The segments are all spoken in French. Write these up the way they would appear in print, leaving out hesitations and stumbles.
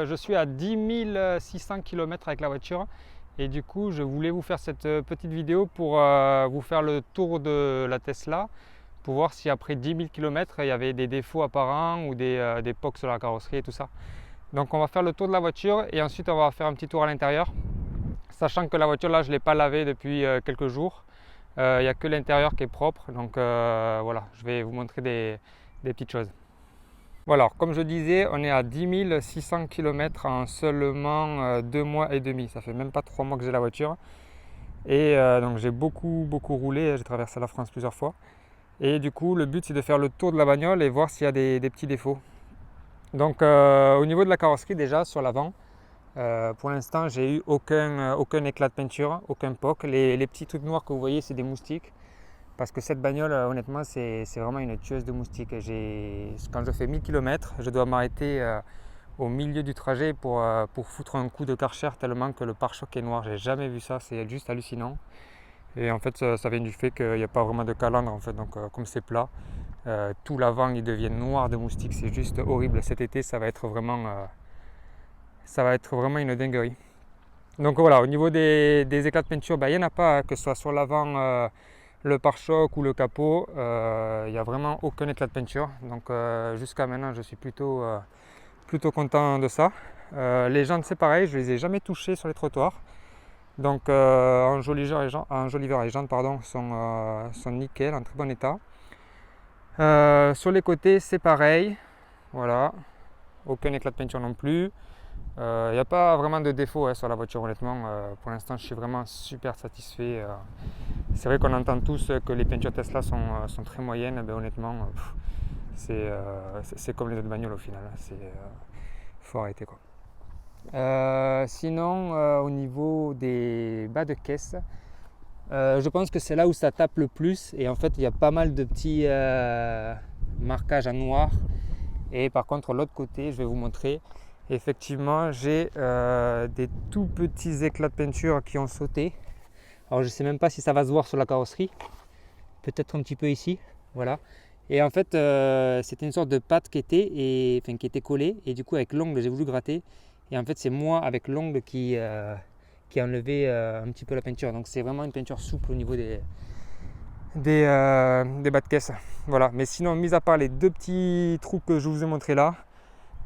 Je suis à 10 600 km avec la voiture et du coup je voulais vous faire cette petite vidéo pour vous faire le tour de la Tesla pour voir si après 10 000 km il y avait des défauts apparents ou des pocs sur la carrosserie et tout ça. Donc on va faire le tour de la voiture et ensuite on va faire un petit tour à l'intérieur, sachant que la voiture là je ne l'ai pas lavée depuis quelques jours. Il n'y a que l'intérieur qui est propre, donc voilà, je vais vous montrer des petites choses. Voilà, comme je disais, on est à 10 600 km en seulement 2 mois et demi. Ça fait même pas 3 mois que j'ai la voiture. Et donc j'ai beaucoup roulé, j'ai traversé la France plusieurs fois. Et du coup, le but c'est de faire le tour de la bagnole et voir s'il y a des petits défauts. Donc au niveau de la carrosserie déjà, sur l'avant, pour l'instant j'ai eu aucun éclat de peinture, aucun poc. Les petits trucs noirs que vous voyez, c'est des moustiques. Parce que cette bagnole, honnêtement, c'est vraiment une tueuse de moustiques. Quand je fais 1000 km, je dois m'arrêter au milieu du trajet pour foutre un coup de Karcher tellement que le pare-choc est noir. J'ai jamais vu ça, c'est juste hallucinant. Et en fait, ça vient du fait qu'il n'y a pas vraiment de calandre. En fait. Donc, comme c'est plat, tout l'avant il devient noir de moustiques. C'est juste horrible. Cet été, ça va être vraiment une dinguerie. Donc voilà, au niveau des éclats de peinture, il n'y en a pas, que ce soit sur l'avant, le pare-choc ou le capot, il n'y a vraiment aucun éclat de peinture. Donc jusqu'à maintenant, je suis plutôt content de ça. Les jantes, c'est pareil, je ne les ai jamais touchées sur les trottoirs. Donc enjoliveur et jantes sont nickel, en très bon état. Sur les côtés, c'est pareil. Voilà, aucun éclat de peinture non plus. Il n'y a pas vraiment de défaut sur la voiture, honnêtement. Pour l'instant, je suis vraiment super satisfait. C'est vrai qu'on entend tous que les peintures Tesla sont très moyennes. Ben, honnêtement, c'est comme les autres bagnoles au final. Faut arrêter quoi. Sinon, au niveau des bas de caisse, je pense que c'est là où ça tape le plus. Et en fait, il y a pas mal de petits marquages en noir. Et par contre, l'autre côté, je vais vous montrer. Effectivement, j'ai des tout petits éclats de peinture qui ont sauté. Alors je ne sais même pas si ça va se voir sur la carrosserie. Peut-être un petit peu ici. Voilà. Et en fait, c'était une sorte de pâte qui était collée. Et du coup, avec l'ongle, j'ai voulu gratter. Et en fait, c'est moi, avec l'ongle, qui a enlevé un petit peu la peinture. Donc c'est vraiment une peinture souple au niveau des bas de caisse. Voilà. Mais sinon, mis à part les deux petits trous que je vous ai montrés là,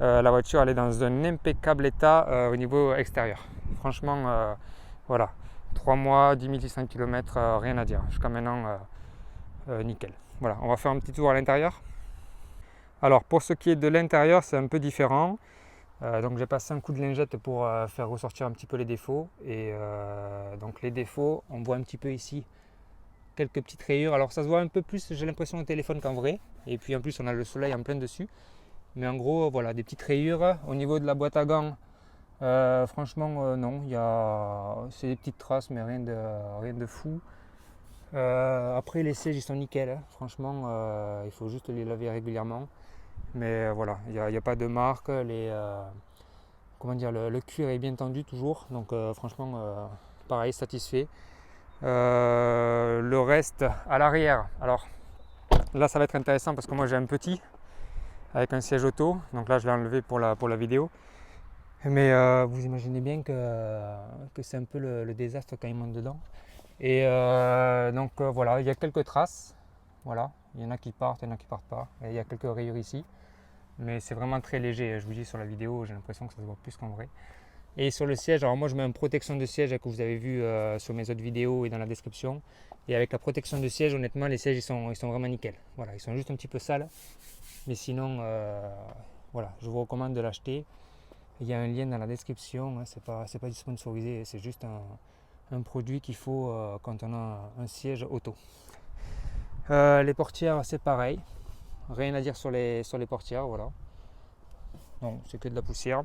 la voiture elle est dans un impeccable état au niveau extérieur. Franchement, voilà, 3 mois, 10 600 km, rien à dire. Jusqu'à maintenant, nickel. Voilà, on va faire un petit tour à l'intérieur. Alors pour ce qui est de l'intérieur, c'est un peu différent. Donc j'ai passé un coup de lingette pour faire ressortir un petit peu les défauts. Et donc les défauts, on voit un petit peu ici quelques petites rayures. Alors ça se voit un peu plus, j'ai l'impression, au téléphone qu'en vrai. Et puis en plus, on a le soleil en plein dessus. Mais en gros, voilà, des petites rayures. Au niveau de la boîte à gants, franchement, non. C'est des petites traces, mais rien de fou. Après, les sièges, ils sont nickel. Hein. Franchement, il faut juste les laver régulièrement. Mais voilà, il n'y a pas de marque. Comment dire, le cuir est bien tendu toujours. Donc franchement, pareil, satisfait. Le reste, à l'arrière. Alors là, ça va être intéressant parce que moi, j'ai un petit avec un siège auto, donc là je l'ai enlevé pour la vidéo, mais vous imaginez bien que c'est un peu le désastre quand il monte dedans. Et donc voilà, il y a quelques traces, voilà, il y en a qui partent, il y en a qui partent pas, et il y a quelques rayures ici, mais c'est vraiment très léger. Je vous dis, sur la vidéo, j'ai l'impression que ça se voit plus qu'en vrai. Et sur le siège, alors moi je mets une protection de siège que vous avez vu sur mes autres vidéos et dans la description. Et avec la protection de siège, honnêtement, les sièges ils sont vraiment nickel. Voilà, ils sont juste un petit peu sales. Mais sinon, voilà, je vous recommande de l'acheter. Il y a un lien dans la description. Hein, c'est pas sponsorisé, c'est juste un produit qu'il faut quand on a un siège auto. Les portières, c'est pareil. Rien à dire sur les portières, voilà. Non, c'est que de la poussière.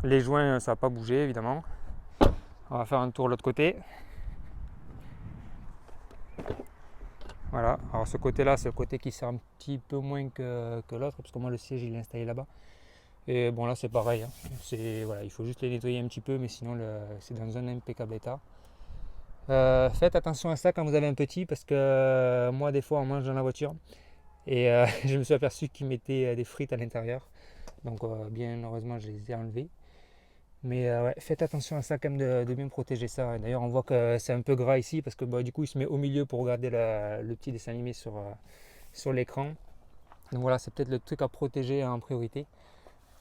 Les joints, ça n'a pas bougé évidemment. On va faire un tour de l'autre côté. Voilà, alors ce côté-là, c'est le côté qui sert un petit peu moins que l'autre, parce que moi le siège il est installé là-bas. Et bon là c'est pareil, hein. Voilà, il faut juste les nettoyer un petit peu, mais sinon c'est dans un impeccable état. Faites attention à ça quand vous avez un petit, parce que moi des fois on mange dans la voiture et je me suis aperçu qu'ils mettaient des frites à l'intérieur. Donc bien heureusement je les ai enlevées. Mais ouais, faites attention à ça quand même de bien protéger ça. D'ailleurs, on voit que c'est un peu gras ici parce que bah, du coup, il se met au milieu pour regarder le petit dessin animé sur l'écran. Donc voilà, c'est peut-être le truc à protéger en priorité.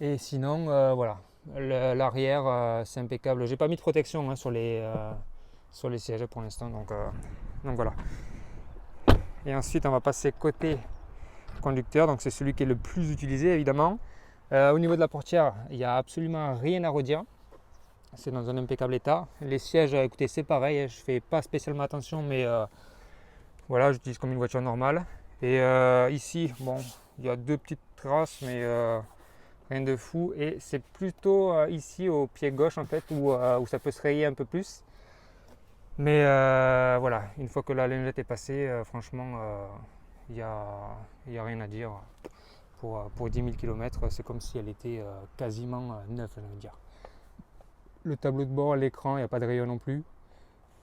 Et sinon, voilà, l'arrière, c'est impeccable. J'ai pas mis de protection hein, sur les sièges pour l'instant, donc voilà. Et ensuite, on va passer côté conducteur, donc c'est celui qui est le plus utilisé évidemment. Au niveau de la portière, il n'y a absolument rien à redire. C'est dans un impeccable état. Les sièges, écoutez, c'est pareil, je fais pas spécialement attention, mais voilà, j'utilise comme une voiture normale. Et ici, bon, il y a deux petites traces, mais rien de fou. Et c'est plutôt ici au pied gauche en fait où ça peut se rayer un peu plus. Mais voilà, une fois que la lingette est passée, franchement, il n'y a rien à dire. Pour 10 000 km, c'est comme si elle était quasiment neuve, je veux dire. Le tableau de bord, l'écran, il n'y a pas de rayon non plus.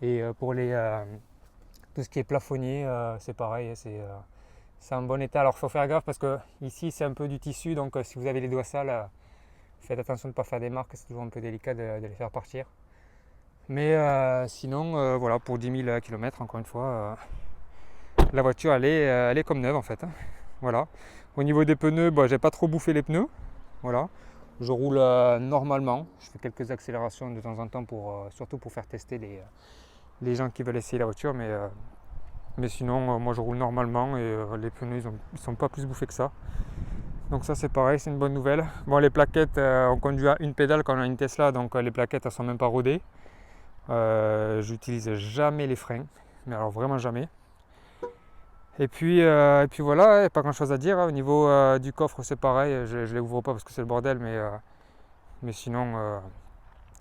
Et pour tout ce qui est plafonnier, c'est pareil, c'est en bon état. Alors il faut faire gaffe parce que ici c'est un peu du tissu, donc si vous avez les doigts sales, faites attention de ne pas faire des marques, c'est toujours un peu délicat de les faire partir. Mais sinon, voilà, pour 10 000 km, encore une fois, la voiture elle est comme neuve en fait. Hein. Voilà. Au niveau des pneus, bah, j'ai pas trop bouffé les pneus. Voilà. Je roule normalement. Je fais quelques accélérations de temps en temps surtout pour faire tester les gens qui veulent essayer la voiture. Mais sinon, moi je roule normalement et les pneus ils sont pas plus bouffés que ça. Donc ça c'est pareil, c'est une bonne nouvelle. Bon, les plaquettes, on conduit à une pédale quand on a une Tesla, donc les plaquettes elles sont même pas rodées. J'utilise jamais les freins, mais alors vraiment jamais. Et puis voilà, pas grand chose à dire. Hein. Au niveau du coffre, c'est pareil. Je ne les ouvre pas parce que c'est le bordel, mais sinon,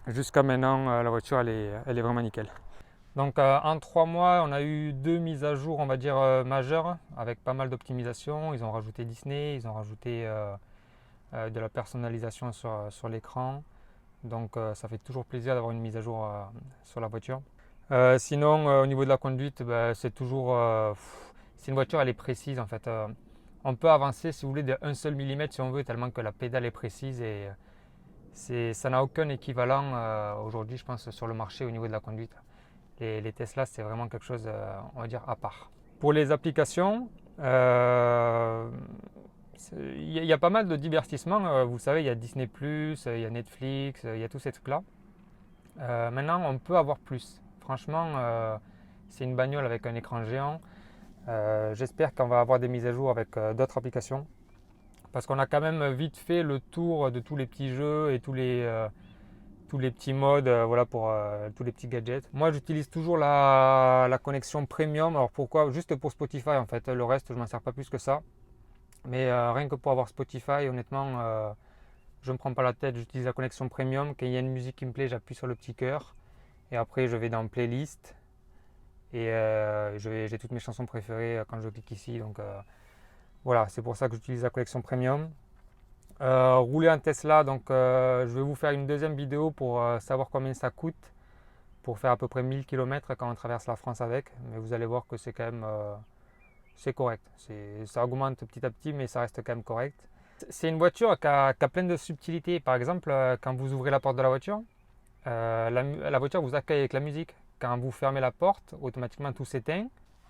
jusqu'à maintenant, la voiture, elle est vraiment nickel. Donc en 3 mois, on a eu 2 mises à jour, on va dire, majeures, avec pas mal d'optimisation. Ils ont rajouté Disney, ils ont rajouté de la personnalisation sur l'écran. Donc ça fait toujours plaisir d'avoir une mise à jour sur la voiture. Sinon, au niveau de la conduite, ben, c'est toujours... c'est une voiture, elle est précise en fait. On peut avancer, si vous voulez, de 1 seul millimètre si on veut, tellement que la pédale est précise et ça n'a aucun équivalent aujourd'hui, je pense, sur le marché au niveau de la conduite. Les Tesla, c'est vraiment quelque chose, on va dire, à part. Pour les applications, il y a pas mal de divertissements. Vous savez, il y a Disney+, il y a Netflix, il y a tous ces trucs-là. Maintenant, on peut avoir plus. Franchement, c'est une bagnole avec un écran géant. J'espère qu'on va avoir des mises à jour avec d'autres applications. Parce qu'on a quand même vite fait le tour de tous les petits jeux et tous les petits modes voilà, pour tous les petits gadgets. Moi, j'utilise toujours la connexion premium. Alors pourquoi? Juste pour Spotify en fait. Le reste, je ne m'en sers pas plus que ça. Mais rien que pour avoir Spotify, honnêtement, je ne me prends pas la tête. J'utilise la connexion premium. Quand il y a une musique qui me plaît, j'appuie sur le petit cœur. Et après, je vais dans playlist. Et j'ai toutes mes chansons préférées quand je clique ici. Donc voilà, c'est pour ça que j'utilise la collection premium. Rouler en Tesla, donc je vais vous faire une deuxième vidéo pour savoir combien ça coûte pour faire à peu près 1000 km quand on traverse la France avec. Mais vous allez voir que c'est quand même c'est correct. Ça augmente petit à petit, mais ça reste quand même correct. C'est une voiture qui a plein de subtilités. Par exemple, quand vous ouvrez la porte de la voiture, la voiture vous accueille avec la musique. Quand vous fermez la porte, automatiquement tout s'éteint.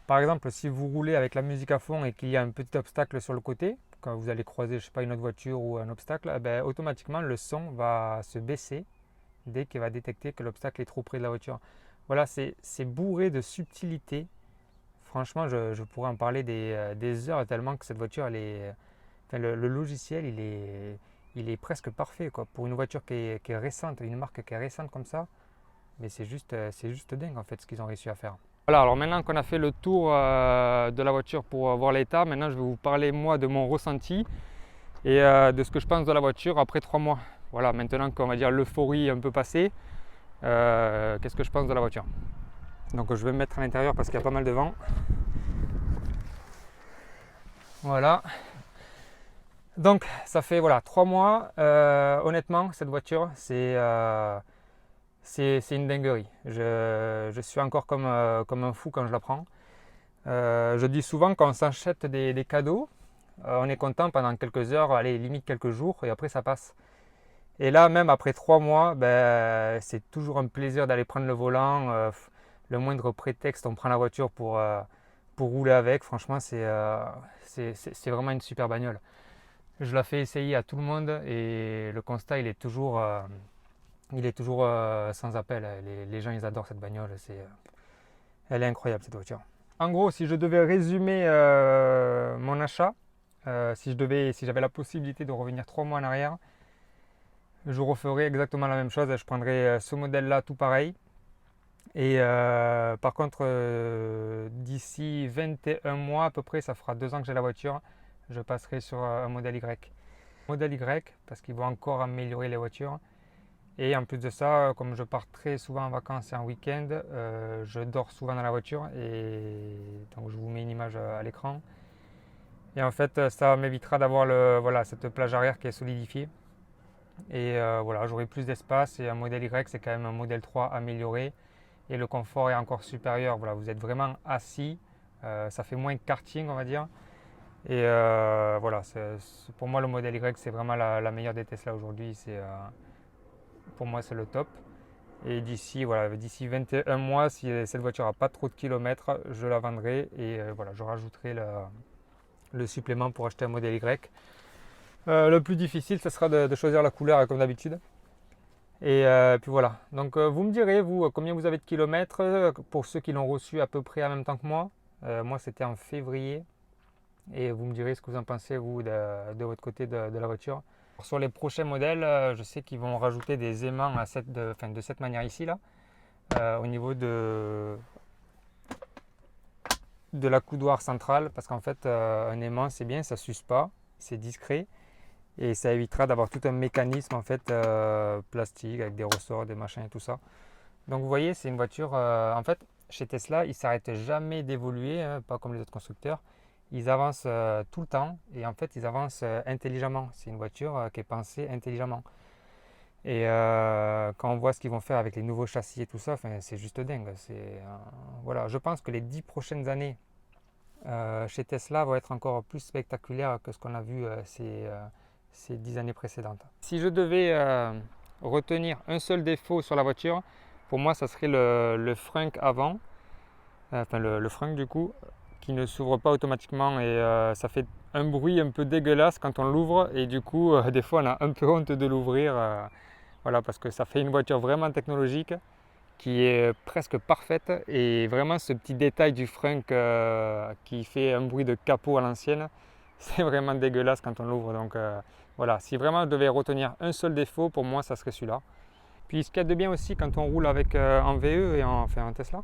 Par exemple, si vous roulez avec la musique à fond et qu'il y a un petit obstacle sur le côté, quand vous allez croiser, je sais pas, une autre voiture ou un obstacle, eh ben, automatiquement le son va se baisser dès qu'il va détecter que l'obstacle est trop près de la voiture. Voilà, c'est bourré de subtilité. Franchement, je pourrais en parler des heures tellement que cette voiture, enfin, le logiciel, il est presque parfait quoi. Pour une voiture qui est récente, une marque qui est récente comme ça, mais c'est juste dingue en fait ce qu'ils ont réussi à faire. Voilà, alors maintenant qu'on a fait le tour de la voiture pour voir l'état, maintenant je vais vous parler moi de mon ressenti et de ce que je pense de la voiture après 3 mois. Voilà, maintenant qu'on va dire l'euphorie est un peu passée, qu'est-ce que je pense de la voiture. Donc je vais me mettre à l'intérieur parce qu'il y a pas mal de vent. Voilà. Donc ça fait voilà 3 mois. Honnêtement, cette voiture, c'est une dinguerie. Je suis encore comme un fou quand je la prends. Je dis souvent quand on s'achète des cadeaux, on est content pendant quelques heures, allez, limite quelques jours, et après ça passe. Et là, même après 3 mois, ben, c'est toujours un plaisir d'aller prendre le volant. Le moindre prétexte, on prend la voiture pour rouler avec. Franchement, c'est vraiment une super bagnole. Je la fais essayer à tout le monde et le constat, il est toujours sans appel. Les gens, ils adorent cette bagnole. Elle est incroyable, cette voiture. En gros, si je devais résumer mon achat, si j'avais la possibilité de revenir 3 mois en arrière, je referais exactement la même chose. Je prendrais ce modèle-là, tout pareil. Et par contre, d'ici 21 mois à peu près, ça fera 2 ans que j'ai la voiture, je passerai sur un modèle Y. Modèle Y, parce qu'ils vont encore améliorer les voitures. Et en plus de ça, comme je pars très souvent en vacances et en week-end, je dors souvent dans la voiture. Et donc je vous mets une image à l'écran. Et en fait, ça m'évitera d'avoir voilà, cette plage arrière qui est solidifiée. Et voilà, j'aurai plus d'espace. Et un modèle Y, c'est quand même un modèle 3 amélioré. Et le confort est encore supérieur. Voilà, vous êtes vraiment assis. Ça fait moins karting, on va dire. Et voilà, pour moi, le modèle Y, c'est vraiment la meilleure des Tesla aujourd'hui. Pour moi, c'est le top. Et d'ici 21 mois, si cette voiture n'a pas trop de kilomètres, je la vendrai et voilà, je rajouterai le supplément pour acheter un modèle Y. Le plus difficile, ce sera de choisir la couleur comme d'habitude. Et puis voilà. Donc vous me direz, vous, combien vous avez de kilomètres pour ceux qui l'ont reçu à peu près en même temps que moi. Moi, c'était en février. Et vous me direz ce que vous en pensez, vous, de votre côté de la voiture. Sur les prochains modèles, je sais qu'ils vont rajouter des aimants de cette manière ici, là, au niveau de la coudoir centrale. Parce qu'en fait, un aimant, c'est bien, ça ne s'use pas, c'est discret. Et ça évitera d'avoir tout un mécanisme en fait plastique avec des ressorts, des machins et tout ça. Donc vous voyez, c'est une voiture, en fait, chez Tesla, ils ne s'arrêtent jamais d'évoluer, hein, pas comme les autres constructeurs. Ils avancent tout le temps et en fait, ils avancent intelligemment. C'est une voiture qui est pensée intelligemment. Et quand on voit ce qu'ils vont faire avec les nouveaux châssis et tout ça, c'est juste dingue. Voilà, je pense que les 10 prochaines années chez Tesla vont être encore plus spectaculaires que ce qu'on a vu ces 10 années précédentes. Si je devais retenir un seul défaut sur la voiture, pour moi, ça serait le frunk avant, enfin le frunk du coup, qui ne s'ouvre pas automatiquement et ça fait un bruit un peu dégueulasse quand on l'ouvre et du coup, des fois, on a un peu honte de l'ouvrir, voilà, parce que ça fait une voiture vraiment technologique qui est presque parfaite et vraiment ce petit détail du frunk qui fait un bruit de capot à l'ancienne, c'est vraiment dégueulasse quand on l'ouvre. Donc voilà, si vraiment je devais retenir un seul défaut, pour moi, ça serait celui-là. Puis ce qu'il y a de bien aussi quand on roule avec en VE et en Tesla,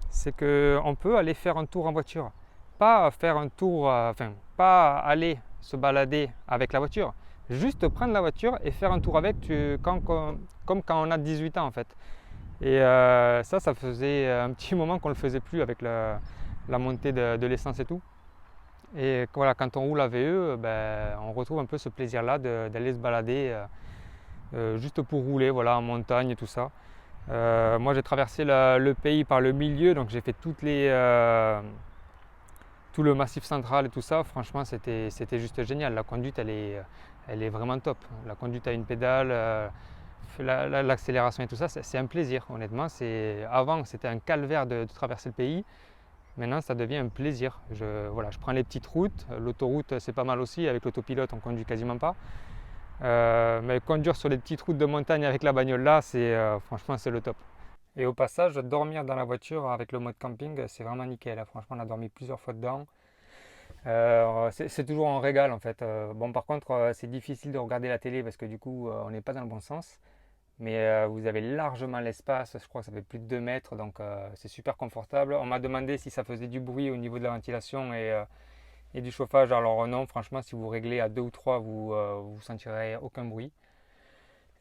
c'est qu'on peut aller faire un tour en voiture. Pas faire un tour, pas aller se balader avec la voiture. Juste prendre la voiture et faire un tour avec, comme quand on a 18 ans en fait. Et ça faisait un petit moment qu'on ne le faisait plus avec la montée de l'essence et tout. Et voilà, quand on roule à VE, on retrouve un peu ce plaisir-là d'aller se balader juste pour rouler, voilà, en montagne et tout ça. Moi, j'ai traversé le pays par le milieu, donc j'ai fait tout le massif central et tout ça. Franchement, c'était juste génial. La conduite, elle est vraiment top. La conduite à une pédale, l'accélération et tout ça, c'est un plaisir, honnêtement. Avant, c'était un calvaire de traverser le pays. Maintenant, ça devient un plaisir. Voilà, je prends les petites routes. L'autoroute, c'est pas mal aussi. Avec l'autopilote, on conduit quasiment pas. Mais conduire sur les petites routes de montagne avec la bagnole là, franchement, c'est le top. Et au passage, dormir dans la voiture avec le mode camping, c'est vraiment nickel. Franchement, on a dormi plusieurs fois dedans. C'est toujours un régal en fait. Bon, par contre, c'est difficile de regarder la télé parce que du coup, on n'est pas dans le bon sens. Mais vous avez largement l'espace, je crois que ça fait plus de 2 mètres, donc c'est super confortable. On m'a demandé si ça faisait du bruit au niveau de la ventilation et du chauffage. Alors non, franchement, si vous réglez à 2 ou 3, vous ne sentirez aucun bruit.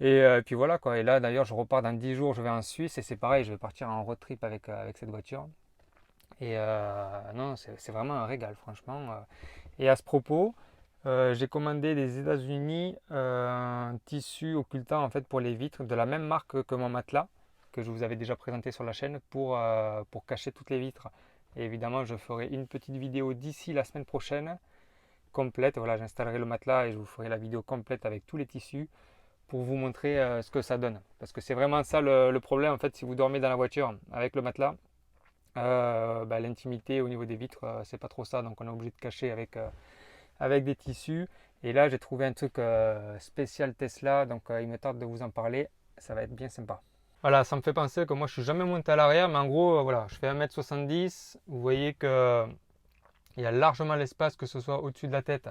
Et puis voilà quoi. Et là d'ailleurs, je repars dans 10 jours, je vais en Suisse et c'est pareil, je vais partir en road trip avec cette voiture. Et non, c'est vraiment un régal, franchement. Et à ce propos, j'ai commandé des États-Unis un tissu occultant en fait pour les vitres de la même marque que mon matelas que je vous avais déjà présenté sur la chaîne pour cacher toutes les vitres. Et évidemment, je ferai une petite vidéo d'ici la semaine prochaine complète. Voilà, j'installerai le matelas et je vous ferai la vidéo complète avec tous les tissus pour vous montrer ce que ça donne. Parce que c'est vraiment ça le problème en fait, si vous dormez dans la voiture avec le matelas. L'intimité au niveau des vitres, c'est pas trop ça, donc on est obligé de cacher avec des tissus. Et là, j'ai trouvé un truc spécial Tesla, donc il me tarde de vous en parler, ça va être bien sympa. Voilà, ça me fait penser que moi je suis jamais monté à l'arrière, mais en gros, voilà, je fais 1m70. Vous voyez qu'il y a largement l'espace, que ce soit au-dessus de la tête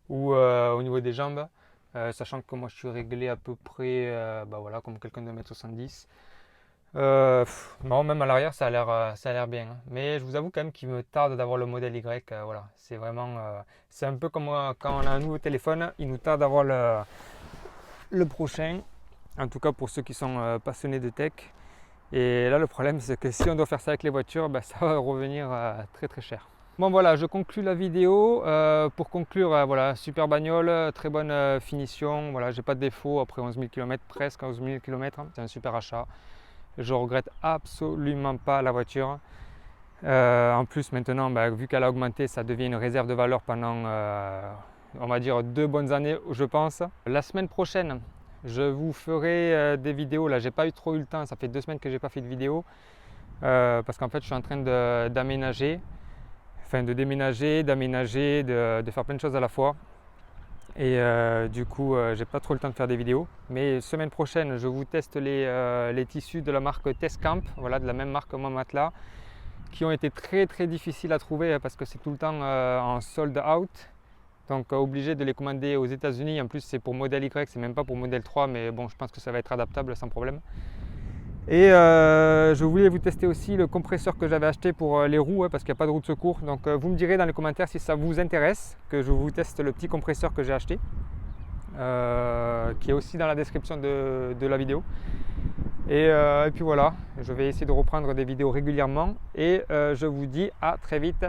ou au niveau des jambes, sachant que moi je suis réglé à peu près voilà, comme quelqu'un de 1m70. Non, même à l'arrière, ça a l'air bien. Hein. Mais je vous avoue quand même qu'il me tarde d'avoir le modèle Y. Voilà, c'est vraiment, c'est un peu comme quand on a un nouveau téléphone, il nous tarde d'avoir le prochain. En tout cas pour ceux qui sont passionnés de tech. Et là, le problème, c'est que si on doit faire ça avec les voitures, ça va revenir très très cher. Bon voilà, je conclus la vidéo. Pour conclure, voilà, super bagnole, très bonne finition. Voilà, j'ai pas de défaut après 11 000 km, presque 11 000 km. C'est un super achat. Je regrette absolument pas la voiture. En plus maintenant, vu qu'elle a augmenté, ça devient une réserve de valeur pendant, on va dire, 2 bonnes années, je pense. La semaine prochaine, je vous ferai des vidéos. Là, j'ai pas trop eu le temps. Ça fait 2 semaines que j'ai pas fait de vidéo parce qu'en fait, je suis en train d'aménager, de déménager, de faire plein de choses à la fois. Et du coup, j'ai pas trop le temps de faire des vidéos. Mais semaine prochaine, je vous teste les tissus de la marque Tescamp, voilà, de la même marque que mon matelas, qui ont été très très difficiles à trouver parce que c'est tout le temps en sold out. Donc obligé de les commander aux États-Unis. En plus, c'est pour modèle Y, c'est même pas pour modèle 3, mais bon, je pense que ça va être adaptable sans problème. Et je voulais vous tester aussi le compresseur que j'avais acheté pour les roues, parce qu'il n'y a pas de roue de secours. Donc vous me direz dans les commentaires si ça vous intéresse, que je vous teste le petit compresseur que j'ai acheté, qui est aussi dans la description de la vidéo. Et puis voilà, je vais essayer de reprendre des vidéos régulièrement et je vous dis à très vite.